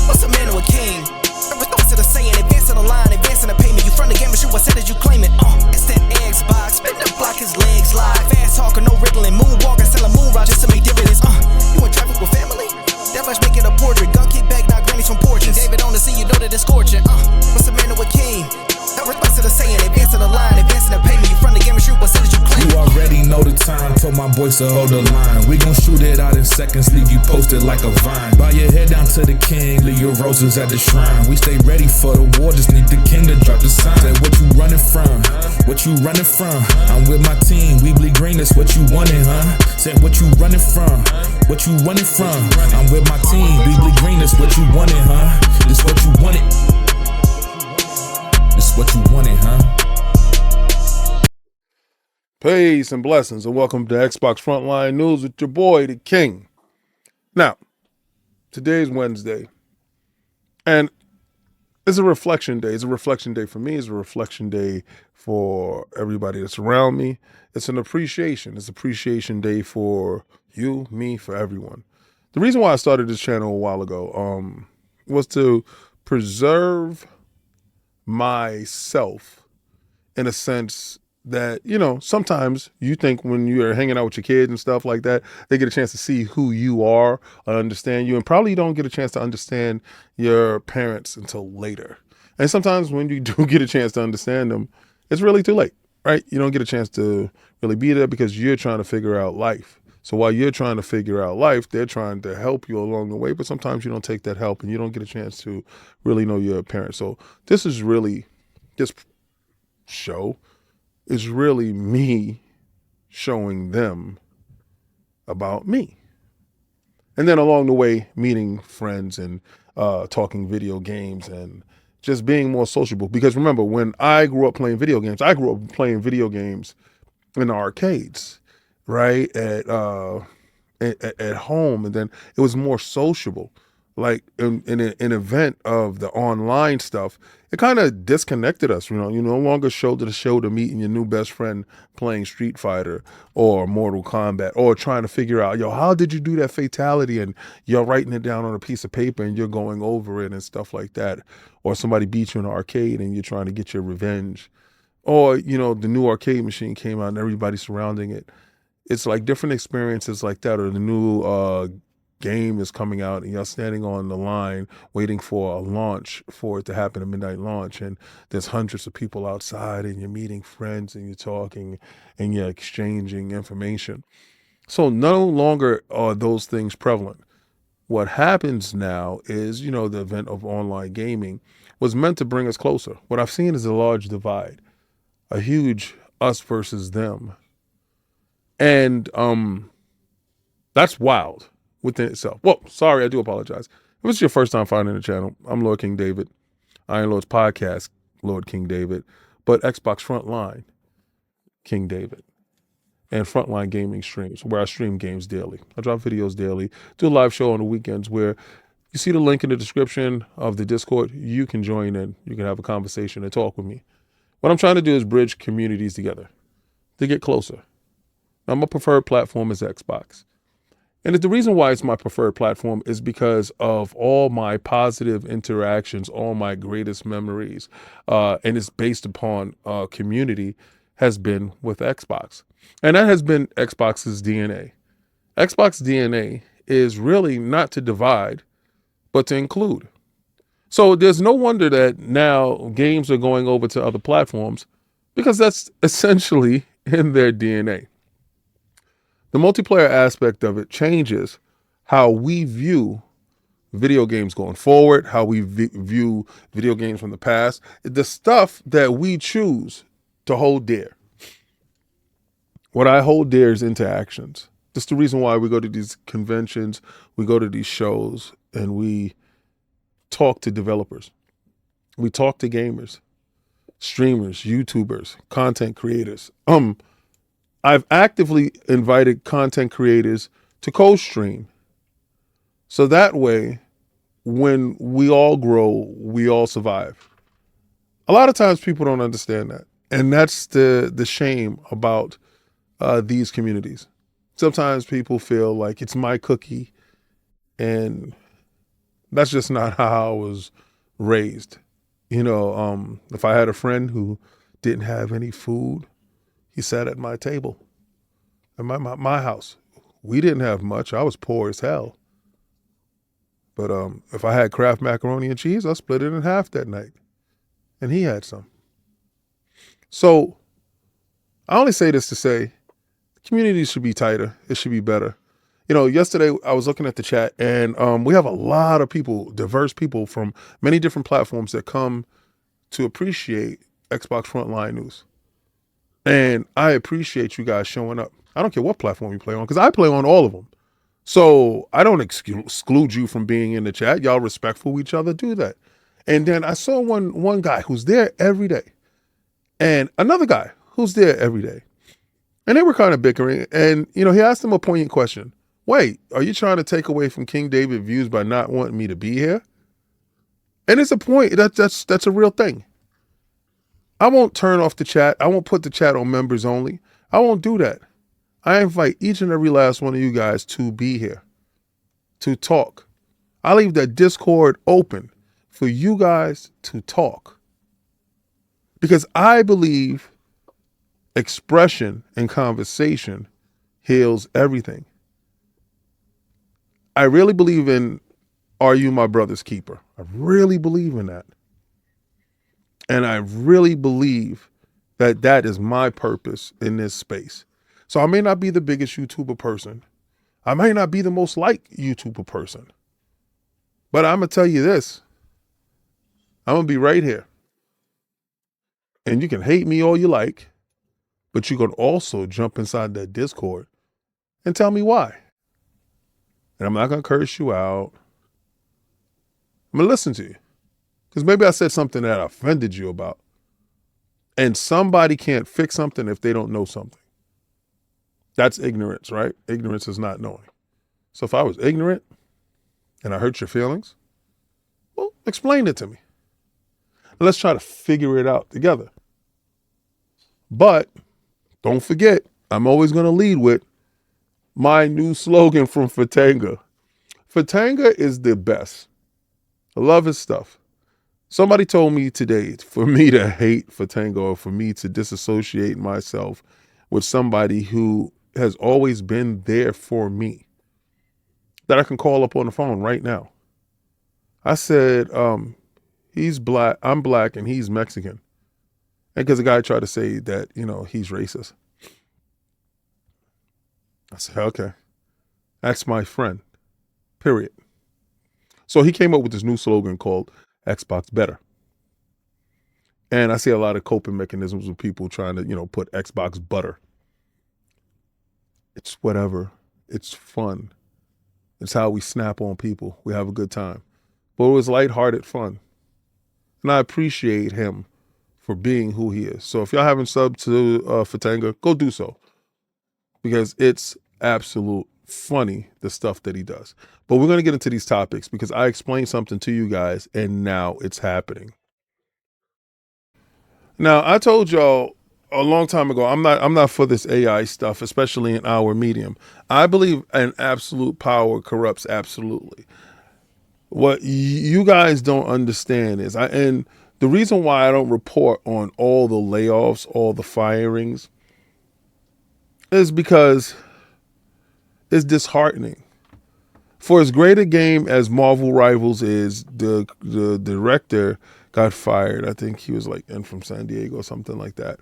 What's a man or a king? In response to the saying, advancing the line, advancing the payment. You from the game and shoot what said as you claim it. It's that Xbox, spin the block, his legs slide. Fast talker, no riddling, moonwalking, selling moon rock just to make dividends. You in traffic with family? That much making a portrait. Gun kick back, not grannies from porches. David on the scene, you know that it's scorching. What's a man or a king? In response to the saying, advancing the line, advancing the payment. You from the game and shoot what said as you claim it. You already know the time, told my boys to hold the line. We gon' shoot it out in seconds, leave you posted like a vine. Bow your head down to the king, leave your roses at the shrine. We stay ready for the war, just need the king to drop the sign. Say what you running from, what you running from? I'm with my team, we bleed green, that's what you wanted, huh? Say what you running from, what you running from? I'm with my team, we bleed green, that's what you wanted, huh? This what you wanted, this what you wanted, huh? Peace and blessings, and welcome to Xbox Frontline News with your boy, the King. Now, today's Wednesday, and it's a reflection day. It's a reflection day for me. It's a reflection day for everybody that's around me. It's an appreciation. It's appreciation day for you, me, for everyone. The reason why I started this channel a while ago was to preserve myself in a sense that, you know, sometimes you think when you're hanging out with your kids and stuff like that, they get a chance to see who you are or understand you, and probably you don't get a chance to understand your parents until later. And sometimes when you do get a chance to understand them, it's really too late, right? You don't get a chance to really be there because you're trying to figure out life. So while you're trying to figure out life, they're trying to help you along the way, but sometimes you don't take that help and you don't get a chance to really know your parents. So this show is really me showing them about me. And then along the way, meeting friends and talking video games and just being more sociable. Because remember, when I grew up playing video games, I grew up playing video games in the arcades, right? At home. And then it was more sociable. Like in an event of the online stuff, it kind of disconnected us. You know, you no longer show to meeting your new best friend playing Street Fighter or Mortal Kombat or trying to figure out, yo, how did you do that fatality? And you're writing it down on a piece of paper and you're going over it and stuff like that. Or somebody beat you in an arcade and you're trying to get your revenge. Or, you know, the new arcade machine came out and everybody's surrounding it. It's like different experiences like that, or the new game is coming out and you're standing on the line waiting for a launch for it to happen, a midnight launch, and there's hundreds of people outside and you're meeting friends and you're talking and you're exchanging information. So no longer are those things prevalent. What happens now is, you know, the event of online gaming was meant to bring us closer. What I've seen is a large divide, a huge us versus them. And that's wild within itself. Well, sorry, I do apologize. If it's your first time finding the channel, I'm Lord King David. Iron Lord's podcast, Lord King David. But Xbox Frontline, King David. And Frontline Gaming streams, where I stream games daily. I drop videos daily, do a live show on the weekends where you see the link in the description of the Discord. You can join in. You can have a conversation and talk with me. What I'm trying to do is bridge communities together to get closer. Now, my preferred platform is Xbox. And the reason why it's my preferred platform is because of all my positive interactions, all my greatest memories, and it's based upon community, has been with Xbox. And that has been Xbox's DNA. Xbox DNA is really not to divide, but to include. So there's no wonder that now games are going over to other platforms, because that's essentially in their DNA. The multiplayer aspect of it changes how we view video games going forward, how we view video games from the past, the stuff that we choose to hold dear. What I hold dear is interactions. That's the reason why we go to these conventions, we go to these shows, and we talk to developers. We talk to gamers, streamers, YouTubers, content creators. I've actively invited content creators to co-stream. So that way, when we all grow, we all survive. A lot of times people don't understand that. And that's the shame about these communities. Sometimes people feel like it's my cookie and That's just not how I was raised. If I had a friend who didn't have any food, he sat at my table at my house. We didn't have much. I was poor as hell. But if I had Kraft macaroni and cheese, I split it in half that night. And he had some. So I only say this to say communities should be tighter. It should be better. Yesterday I was looking at the chat, and we have a lot of people, diverse people from many different platforms that come to appreciate Xbox Frontline News. And I appreciate you guys showing up. I don't care what platform you play on, because I play on all of them. So I don't exclude you from being in the chat. Y'all respectful of each other, do that. And then I saw one guy who's there every day, and another guy who's there every day. And they were kind of bickering. And, he asked him a poignant question. Wait, are you trying to take away from King David views by not wanting me to be here? And it's a point. That's a real thing. I won't turn off the chat. I won't put the chat on members only. I won't do that. I invite each and every last one of you guys to be here, to talk. I leave that Discord open for you guys to talk. Because I believe expression and conversation heals everything. I really believe in, are you my brother's keeper? I really believe in that. And I really believe that that is my purpose in this space. So I may not be the biggest YouTuber person. I may not be the most liked YouTuber person. But I'm going to tell you this. I'm going to be right here. And you can hate me all you like, but you can also jump inside that Discord and tell me why. And I'm not going to curse you out. I'm going to listen to you. Because maybe I said something that offended you about. And somebody can't fix something if they don't know something. That's ignorance, right? Ignorance is not knowing. So if I was ignorant and I hurt your feelings, well, explain it to me. And let's try to figure it out together. But don't forget, I'm always going to lead with my new slogan from Fatanga. Fatanga is the best. I love his stuff. Somebody told me today, for me to hate Fatanga or for me to disassociate myself with somebody who has always been there for me, that I can call up on the phone right now. I said, he's black, I'm black, and he's Mexican. And because the guy tried to say that, he's racist. I said, okay, that's my friend, period. So he came up with this new slogan called Xbox Better. And I see a lot of coping mechanisms with people trying to, put Xbox butter. It's whatever. It's fun. It's how we snap on people. We have a good time. But it was lighthearted fun. And I appreciate him for being who he is. So if y'all haven't subbed to Fatanga, go do so. Because it's absolute funny, the stuff that he does. But we're going to get into these topics because I explained something to you guys and now it's happening. Now, I told y'all a long time ago, I'm not for this AI stuff, especially in our medium. I believe an absolute power corrupts absolutely. What you guys don't understand is, and the reason why I don't report on all the layoffs, all the firings, is because it's disheartening. For as great a game as Marvel Rivals is, the director got fired. I think he was from San Diego or something like that.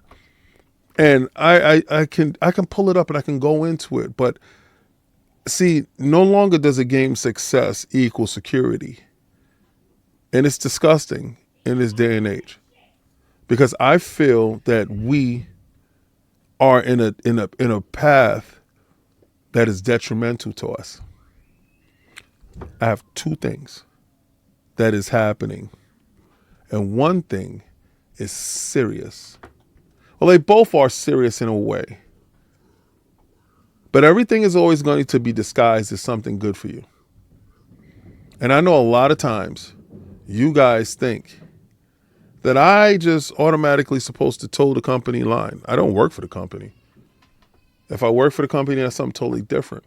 And I can pull it up and I can go into it. But see, no longer does a game's success equal security. And it's disgusting in this day and age. Because I feel that we are in a path that is detrimental to us. I have two things that is happening. And one thing is serious. Well, they both are serious in a way. But everything is always going to be disguised as something good for you. And I know a lot of times you guys think that I just automatically supposed to toe the company line. I don't work for the company. If I work for the company, that's something totally different.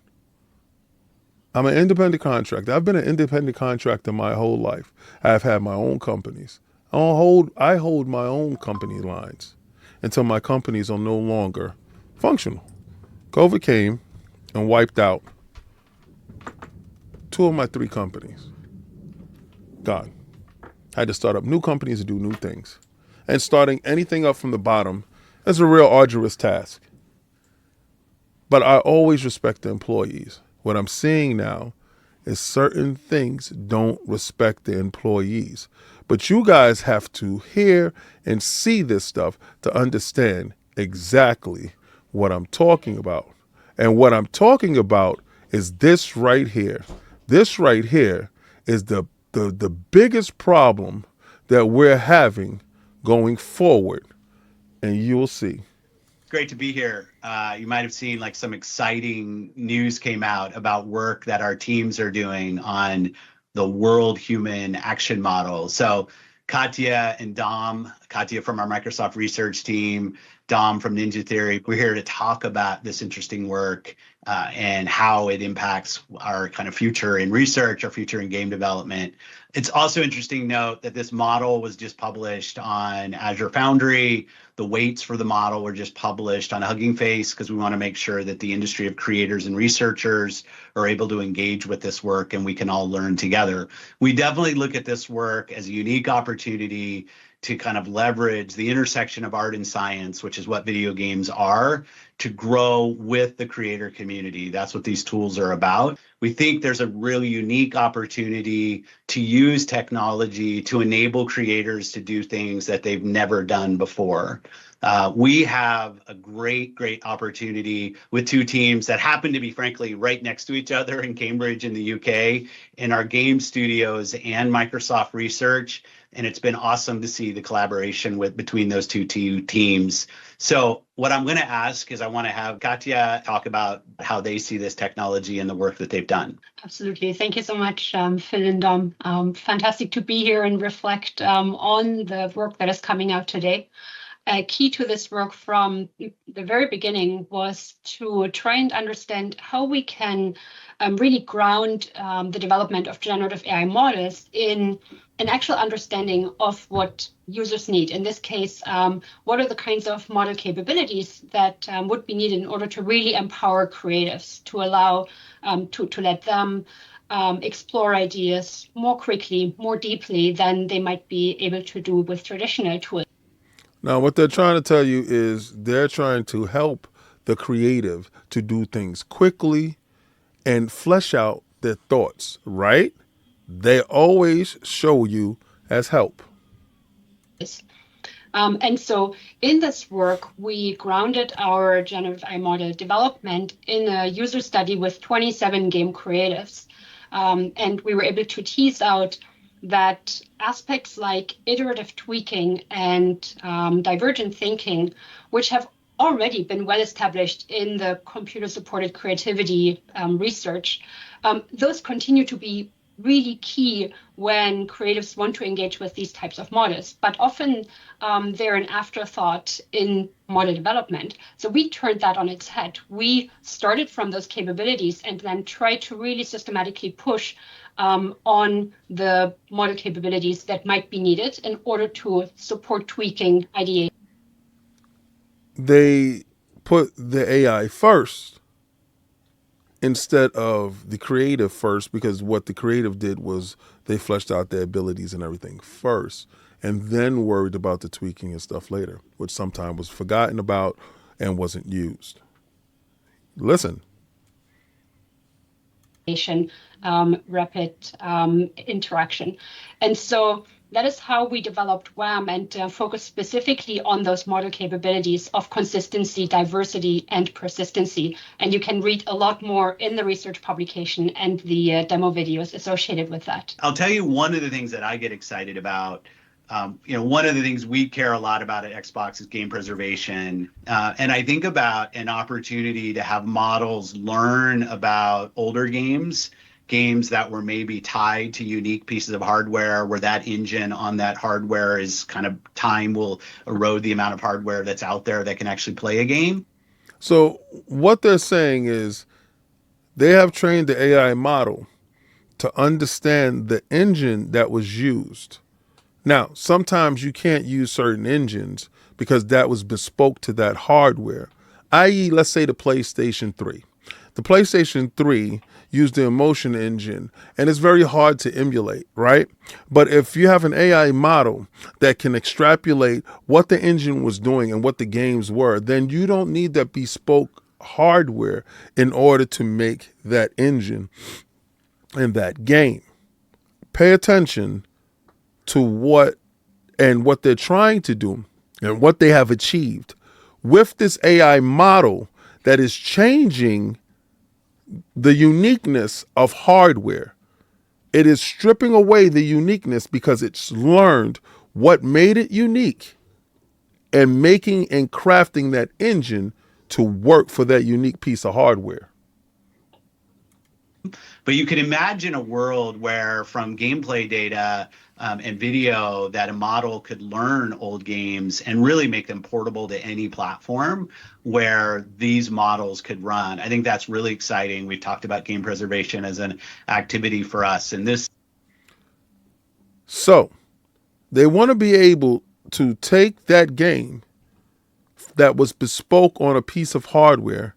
I'm an independent contractor. I've been an independent contractor my whole life. I've had my own companies. I hold my own company lines until my companies are no longer functional. COVID came and wiped out two of my three companies. Gone. I had to start up new companies and do new things. And starting anything up from the bottom is a real arduous task. But I always respect the employees. What I'm seeing now is certain things don't respect the employees. But you guys have to hear and see this stuff to understand exactly what I'm talking about. And what I'm talking about is this right here. This right here is the biggest problem that we're having going forward. And you'll see. Great to be here. You might have seen like some exciting news came out about work that our teams are doing on the world human action model. So Katya and Dom, Katya from our Microsoft research team, Dom from Ninja Theory, we're here to talk about this interesting work and how it impacts our kind of future in research, our future in game development. It's also interesting to note that this model was just published on Azure Foundry. The weights for the model were just published on Hugging Face because we want to make sure that the industry of creators and researchers are able to engage with this work and we can all learn together. We definitely look at this work as a unique opportunity to kind of leverage the intersection of art and science, which is what video games are, to grow with the creator community. That's what these tools are about. We think there's a really unique opportunity to use technology to enable creators to do things that they've never done before. We have a great opportunity with two teams that happen to be, frankly, right next to each other in Cambridge in the UK, in our game studios and Microsoft Research. And it's been awesome to see the collaboration between those two teams. So what I'm going to ask is I want to have Katya talk about how they see this technology and the work that they've done. Absolutely. Thank you so much, Phil and Dom. Fantastic to be here and reflect on the work that is coming out today. Key to this work from the very beginning was to try and understand how we can really ground the development of generative AI models in an actual understanding of what users need. In this case, what are the kinds of model capabilities that would be needed in order to really empower creatives, to allow to let them explore ideas more quickly, more deeply than they might be able to do with traditional tools. Now, what they're trying to tell you is they're trying to help the creative to do things quickly and flesh out their thoughts, right? They always show you as help. And so in this work, we grounded our generative AI model development in a user study with 27 game creatives. And we were able to tease out that aspects like iterative tweaking and divergent thinking, which have already been well established in the computer-supported creativity research, those continue to be really key when creatives want to engage with these types of models, but often they're an afterthought in model development. So we turned that on its head. We started from those capabilities and then tried to really systematically push on the model capabilities that might be needed in order to support tweaking ideation. They put the AI first instead of the creative first, because what the creative did was they fleshed out their abilities and everything first and then worried about the tweaking and stuff later, which sometimes was forgotten about and wasn't used. Listen. Rapid interaction. And so that is how we developed WAM and focused specifically on those model capabilities of consistency, diversity, and persistency. And you can read a lot more in the research publication and the demo videos associated with that. I'll tell you one of the things that I get excited about. One of the things we care a lot about at Xbox is game preservation. And I think about an opportunity to have models learn about older games that were maybe tied to unique pieces of hardware, where that engine on that hardware is kind of time will erode the amount of hardware that's out there that can actually play a game. So what they're saying is They have trained the AI model to understand the engine that was used. Now, sometimes you can't use certain engines because that was bespoke to that hardware, i.e., let's say the PlayStation 3. The PlayStation 3 used the Emotion engine, and it's very hard to emulate, right? But if you have an AI model that can extrapolate what the engine was doing and what the games were, then you don't need that bespoke hardware in order to make that engine and that game. Pay attention to what they're trying to do and what they have achieved with this AI model that is changing the uniqueness of hardware. It is stripping away the uniqueness because it's learned what made it unique and making and crafting that engine to work for that unique piece of hardware. But you can imagine a world where from gameplay data and video that a model could learn old games and really make them portable to any platform where these models could run. I think that's really exciting. We've talked about game preservation as an activity for us. And this. So they want to be able to take that game that was bespoke on a piece of hardware,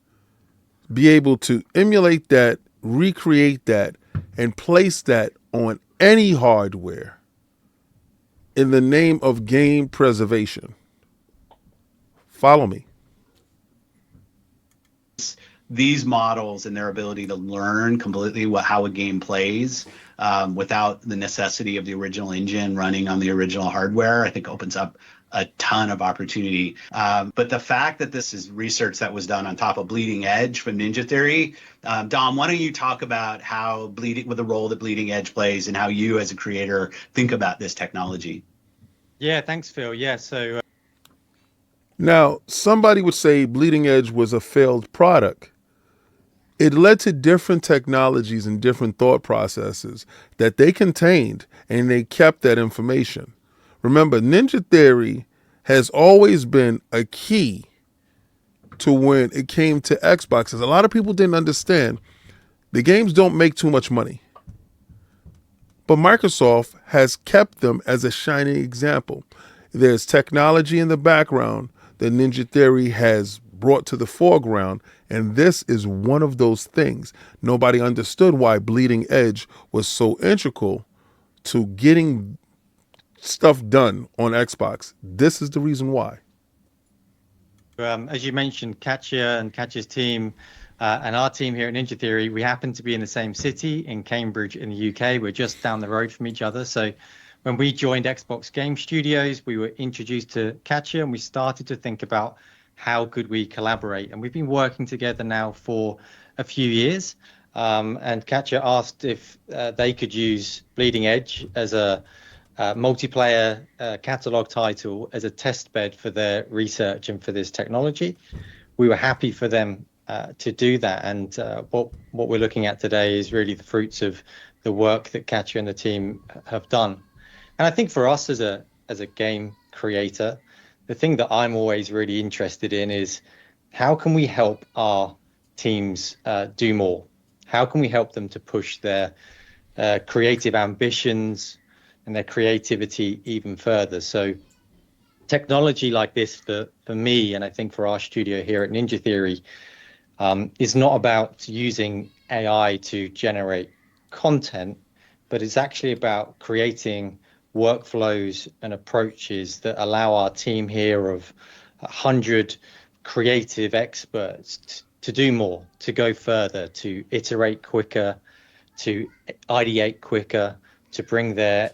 be able to emulate that, recreate that, and place that on any hardware in the name of game preservation. Follow me. These models and their ability to learn completely how a game plays without the necessity of the original engine running on the original hardware, I think opens up a ton of opportunity. But the fact that this is research that was done on top of Bleeding Edge from Ninja Theory, Dom, why don't you talk about with the role that Bleeding Edge plays and how you as a creator think about this technology? Yeah, thanks, Phil. Yeah, so now somebody would say Bleeding Edge was a failed product. It led to different technologies and different thought processes that they contained, and they kept that information. Remember, Ninja Theory has always been a key to when it came to Xboxes. A lot of people didn't understand the games don't make too much money. But Microsoft has kept them as a shining example. There's technology in the background that Ninja Theory has brought to the foreground, and this is one of those things. Nobody understood why Bleeding Edge was so integral to getting stuff done on Xbox. This is the reason why. As you mentioned, Katya and Katya's team and our team here at Ninja Theory, we happen to be in the same city in Cambridge in the UK. We're just down the road from each other. So when we joined Xbox Game Studios, we were introduced to Katya and we started to think about how could we collaborate. And we've been working together now for a few years. And Katya asked if they could use Bleeding Edge as a multiplayer catalog title as a test bed for their research and for this technology. We were happy for them to do that. And what we're looking at today is really the fruits of the work that Katya and the team have done. And I think for us as a game creator, the thing that I'm always really interested in is how can we help our teams do more? How can we help them to push their creative ambitions and their creativity even further? So technology like this for me, and I think for our studio here at Ninja Theory, is not about using AI to generate content, but it's actually about creating workflows and approaches that allow our team here of 100 creative experts to do more, to go further, to iterate quicker, to ideate quicker, to bring the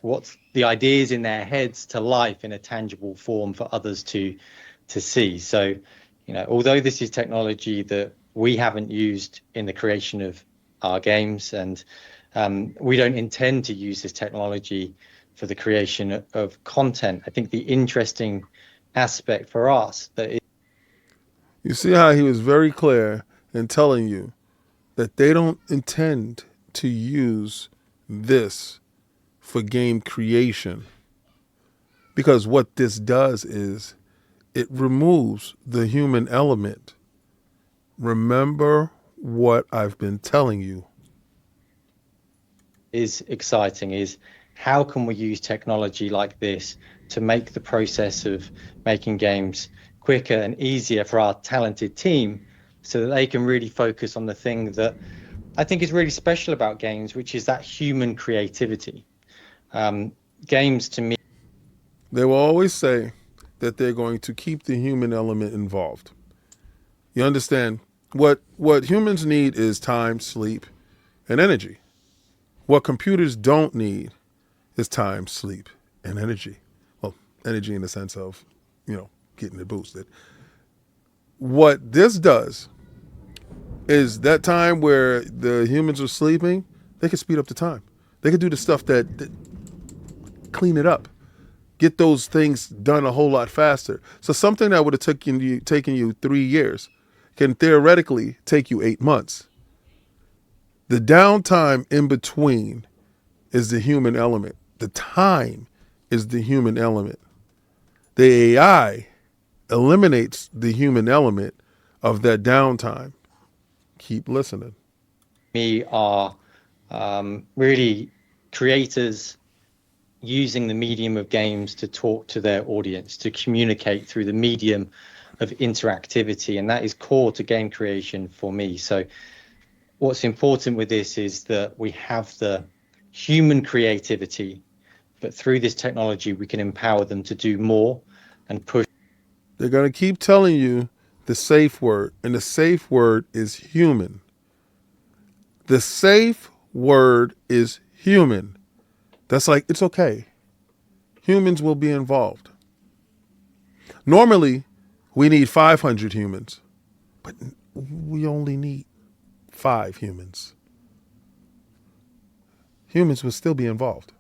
ideas in their heads to life in a tangible form for others to see. So, although this is technology that we haven't used in the creation of our games, and we don't intend to use this technology for the creation of content, I think the interesting aspect for us You see how he was very clear in telling you that they don't intend to use this for game creation, because what this does is it removes the human element. Remember what I've been telling you. Is exciting is how can we use technology like this to make the process of making games quicker and easier for our talented team so that they can really focus on the thing that I think is really special about games, which is that human creativity. Games to me, They will always say that they're going to keep the human element involved. You understand? What humans need is time, sleep, and energy. What computers don't need is time, sleep, and energy. Well, energy in the sense of, getting it boosted. What this does is that time where the humans are sleeping, they can speed up the time. They can do the stuff that clean it up, get those things done a whole lot faster. So something that would have taken you 3 years can theoretically take you 8 months. The downtime in between is the human element. The time is the human element. The AI eliminates the human element of that downtime. Keep listening. me are really creators using the medium of games to talk to their audience, to communicate through the medium of interactivity. And that is core to game creation for me. So what's important with this is that we have the human creativity, but through this technology, we can empower them to do more and push. They're going to keep telling you the safe word, and the safe word is human. The safe word is human. That's like, it's okay. Humans will be involved. Normally, we need 500 humans, but we only need 5 humans. Humans will still be involved.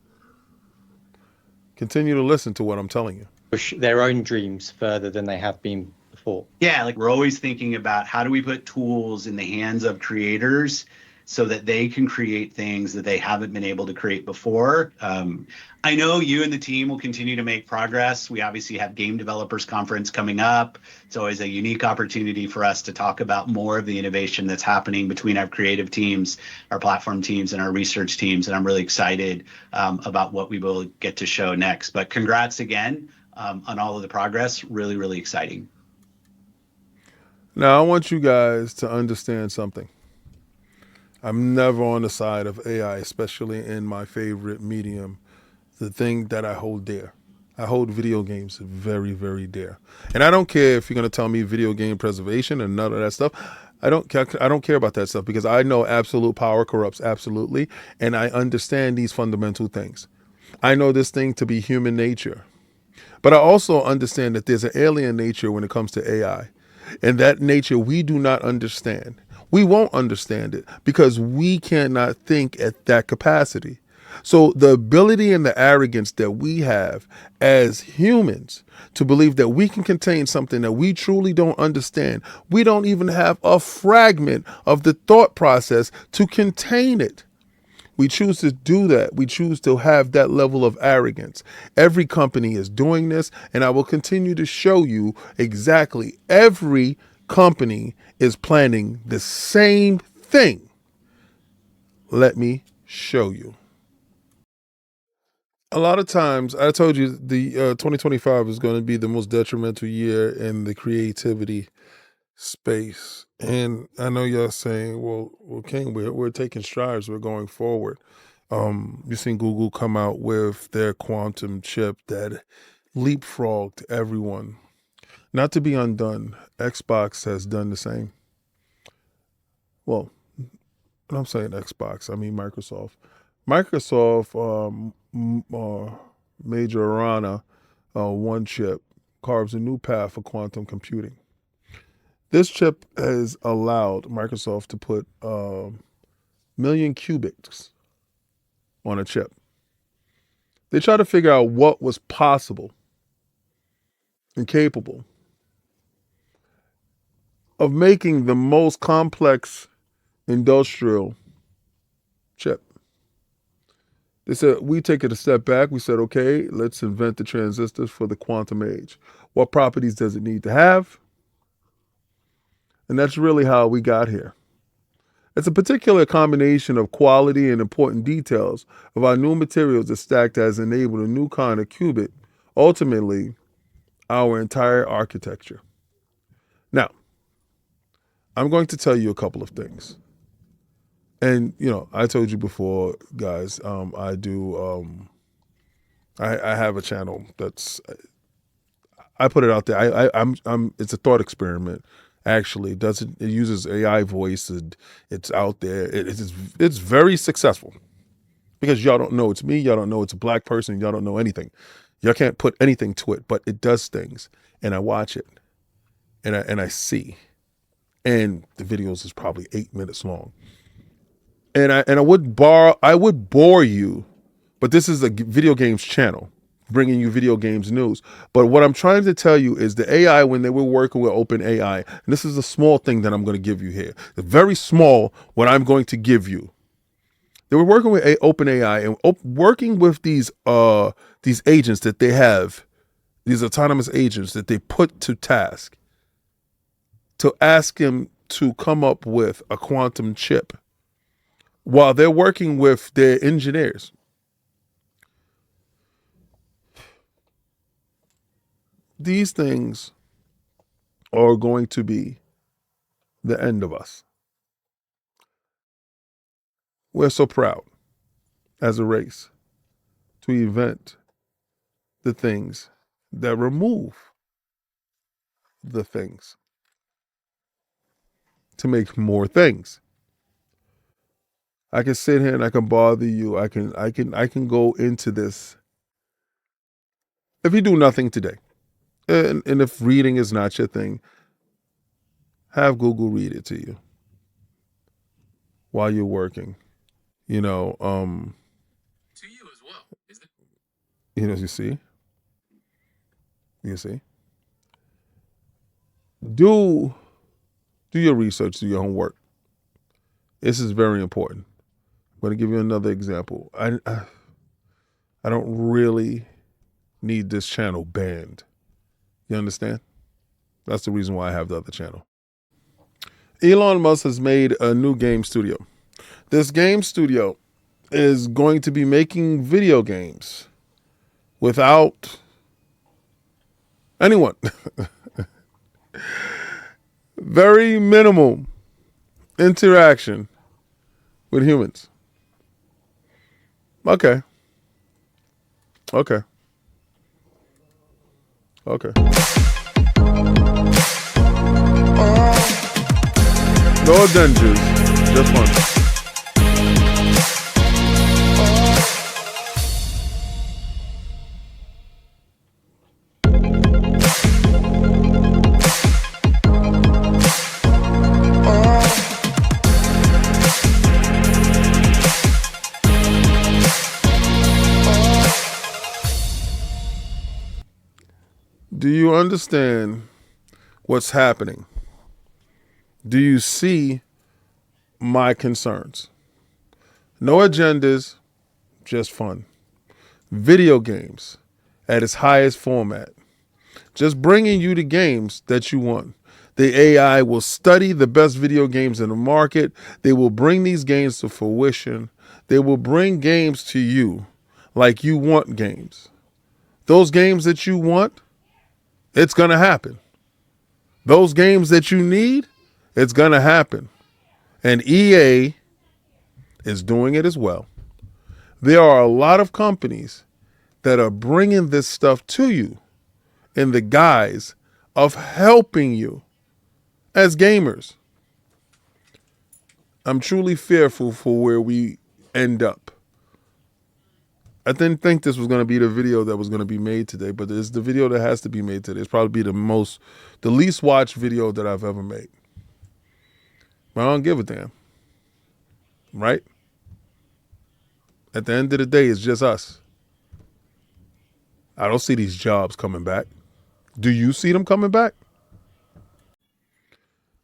Continue to listen to what I'm telling you. Push their own dreams further than they have been before. Yeah, like we're always thinking about how do we put tools in the hands of creators so that they can create things that they haven't been able to create before. I know you and the team will continue to make progress. We obviously have Game Developers Conference coming up. It's always a unique opportunity for us to talk about more of the innovation that's happening between our creative teams, our platform teams, and our research teams. And I'm really excited about what we will get to show next. But congrats again on all of the progress. Really, really exciting. Now, I want you guys to understand something. I'm never on the side of AI, especially in my favorite medium, the thing that I hold dear. I hold video games very, very dear. And I don't care if you're going to tell me video game preservation and none of that stuff. I don't care about that stuff because I know absolute power corrupts absolutely. And I understand these fundamental things. I know this thing to be human nature. But I also understand that there's an alien nature when it comes to AI. And that nature we do not understand. We won't understand it because we cannot think at that capacity. So the ability and the arrogance that we have as humans to believe that we can contain something that we truly don't understand, we don't even have a fragment of the thought process to contain it. We choose to do that. We choose to have that level of arrogance. Every company is doing this, and I will continue to show you exactly every company is planning the same thing. Let me show you. A lot of times, I told you the 2025 is going to be the most detrimental year in the creativity space. And I know y'all saying, well, King, we're taking strides. We're going forward. You've seen Google come out with their quantum chip that leapfrogged everyone. Not to be undone, Xbox has done the same. Well, when I'm saying Xbox, I mean Microsoft. Microsoft, Majorana, one chip, carves a new path for quantum computing. This chip has allowed Microsoft to put million qubits on a chip. They try to figure out what was possible and capable of making the most complex industrial chip. They said, we take it a step back. We said, okay, let's invent the transistors for the quantum age. What properties does it need to have? And that's really how we got here. It's a particular combination of quality and important details of our new materials that Stacked has enabled a new kind of qubit, ultimately our entire architecture. Now, I'm going to tell you a couple of things. And, I told you before, guys, I have a channel I put it out there. It's a thought experiment. Actually, it uses AI voice, and it's out there. It's very successful because y'all don't know it's me. Y'all don't know it's a black person. Y'all don't know anything. Y'all can't put anything to it, but it does things. And I watch it, and I see, and the videos is probably 8 minutes long. And I would bore you, but this is a video games channel bringing you video games news. But what I'm trying to tell you is the AI, when they were working with OpenAI, and this is a small thing that I'm going to give you here. It's very small what I'm going to give you. They were working with OpenAI and working with these agents that they have, these autonomous agents that they put to task to ask him to come up with a quantum chip while they're working with their engineers. These things are going to be the end of us. We're so proud as a race to invent the things that remove the things to make more things. I can sit here and I can bother you. I can go into this. If you do nothing today, and if reading is not your thing, have Google read it to you while you're working. To you as well. Is it? You see. Do your research, do your homework. This is very important. I'm going to give you another example. I don't really need this channel banned. You understand? That's the reason why I have the other channel. Elon Musk has made a new game studio. This game studio is going to be making video games without anyone. Very minimal interaction with humans. Okay. No adventures, just fun. Do you understand what's happening? Do you see my concerns? No agendas, just fun. Video games at its highest format. Just bringing you the games that you want. The AI will study the best video games in the market. They will bring these games to fruition. They will bring games to you like you want games. Those games that you want, it's going to happen. Those games that you need, it's going to happen. And EA is doing it as well. There are a lot of companies that are bringing this stuff to you in the guise of helping you as gamers. I'm truly fearful for where we end up. I didn't think this was going to be the video that was going to be made today, but it's the video that has to be made today. It's probably the least watched video that I've ever made. But I don't give a damn. Right? At the end of the day, it's just us. I don't see these jobs coming back. Do you see them coming back?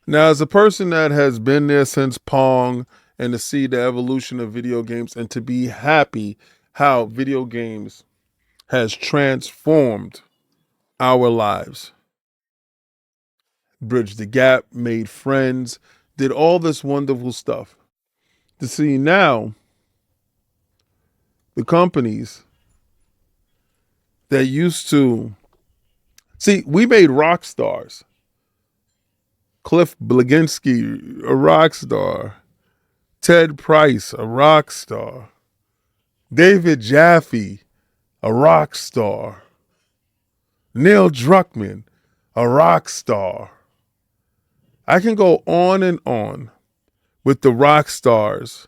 Now, as a person that has been there since Pong and to see the evolution of video games and to be happy how video games has transformed our lives, bridged the gap, made friends, did all this wonderful stuff. to see now the companies that used to see, we made rock stars. Cliff Blaginski, a rock star. Ted Price, a rock star. David Jaffe, a rock star. Neil Druckmann, a rock star. I can go on and on with the rock stars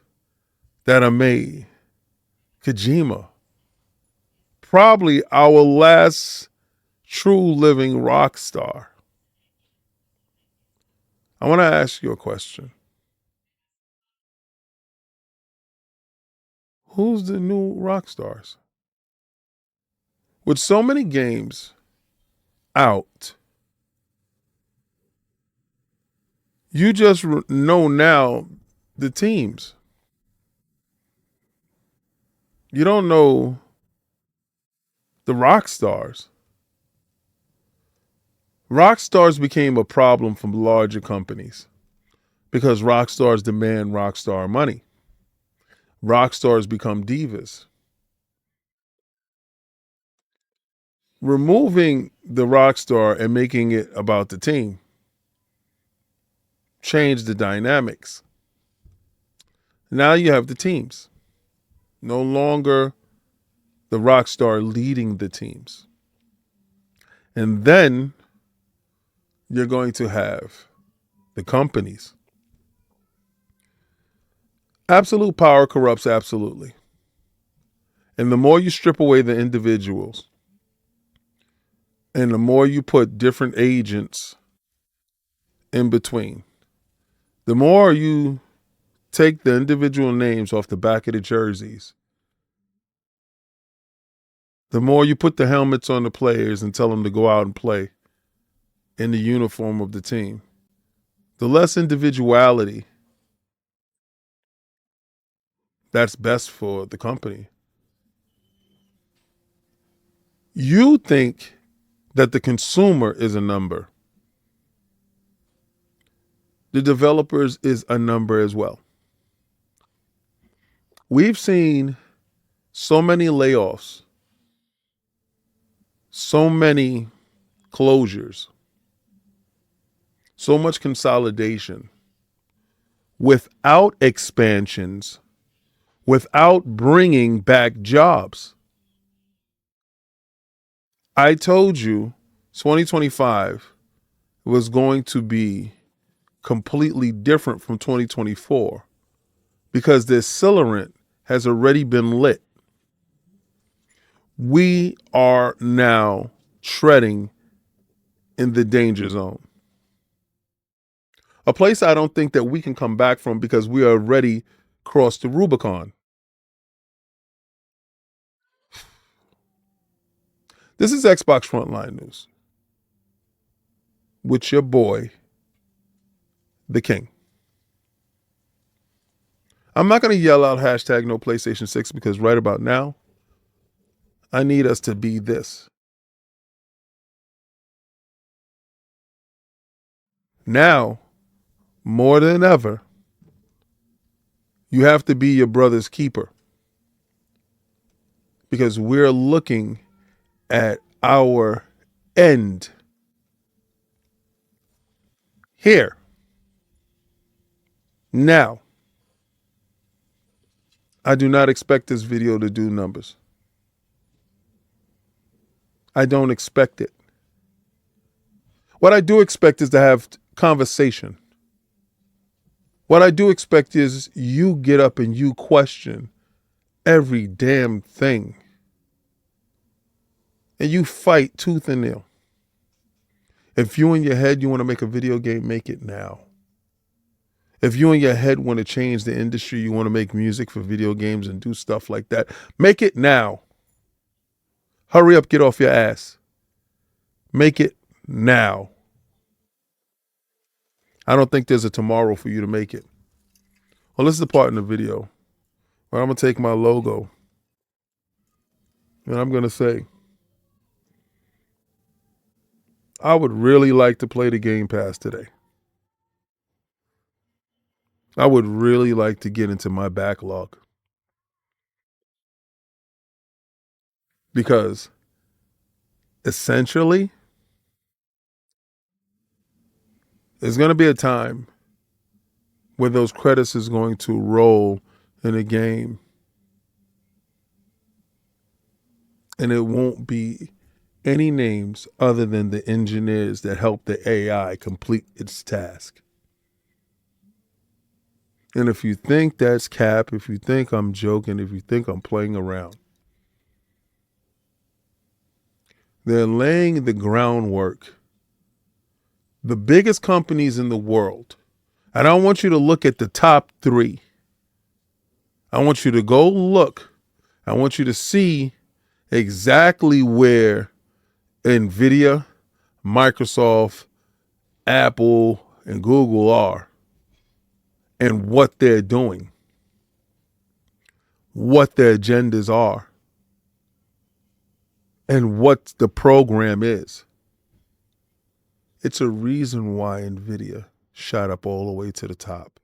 that are made. Kojima, probably our last true living rock star. I want to ask you a question. Who's the new rock stars? With so many games out, you just know now the teams. You don't know the rock stars. Rock stars became a problem from larger companies because rock stars demand rock star money. Rock stars become divas. Removing the rock star and making it about the team changed the dynamics. Now you have the teams. No longer the rock star leading the teams. And then you're going to have the companies. Absolute power corrupts absolutely. And the more you strip away the individuals, and the more you put different agents in between, the more you take the individual names off the back of the jerseys, the more you put the helmets on the players and tell them to go out and play in the uniform of the team, the less individuality that's best for the company. You think that the consumer is a number. The developers is a number as well. We've seen so many layoffs, so many closures, so much consolidation without expansions, without bringing back jobs. I told you 2025 was going to be completely different from 2024 because the accelerant has already been lit. We are now treading in the danger zone. A place I don't think that we can come back from because we already crossed the Rubicon. This is Xbox Frontline News with your boy, the King. I'm not going to yell out hashtag no PlayStation 6 because right about now, I need us to be this. Now, more than ever, you have to be your brother's keeper because we're looking at our end here. Now, I do not expect this video to do numbers. I don't expect it. What I do expect is to have conversation. What I do expect is you get up and you question every damn thing. And you fight tooth and nail. If you in your head, you want to make a video game, make it now. If you in your head want to change the industry, you want to make music for video games and do stuff like that, make it now. Hurry up, get off your ass. Make it now. I don't think there's a tomorrow for you to make it. Well, this is the part in the video where I'm going to take my logo and I'm going to say, I would really like to play the Game Pass today. I would really like to get into my backlog. Because essentially, there's going to be a time where those credits is going to roll in a game, and it won't be any names other than the engineers that help the AI complete its task. And if you think that's cap, if you think I'm joking, if you think I'm playing around, they're laying the groundwork. The biggest companies in the world, and I want you to look at the top 3. I want you to go look. I want you to see exactly where NVIDIA, Microsoft, Apple, and Google are and what they're doing, what their agendas are, and what the program is. It's a reason why NVIDIA shot up all the way to the top.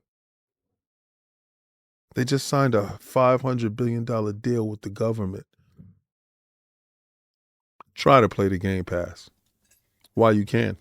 They just signed a $500 billion deal with the government. Try to play the Game Pass while you can.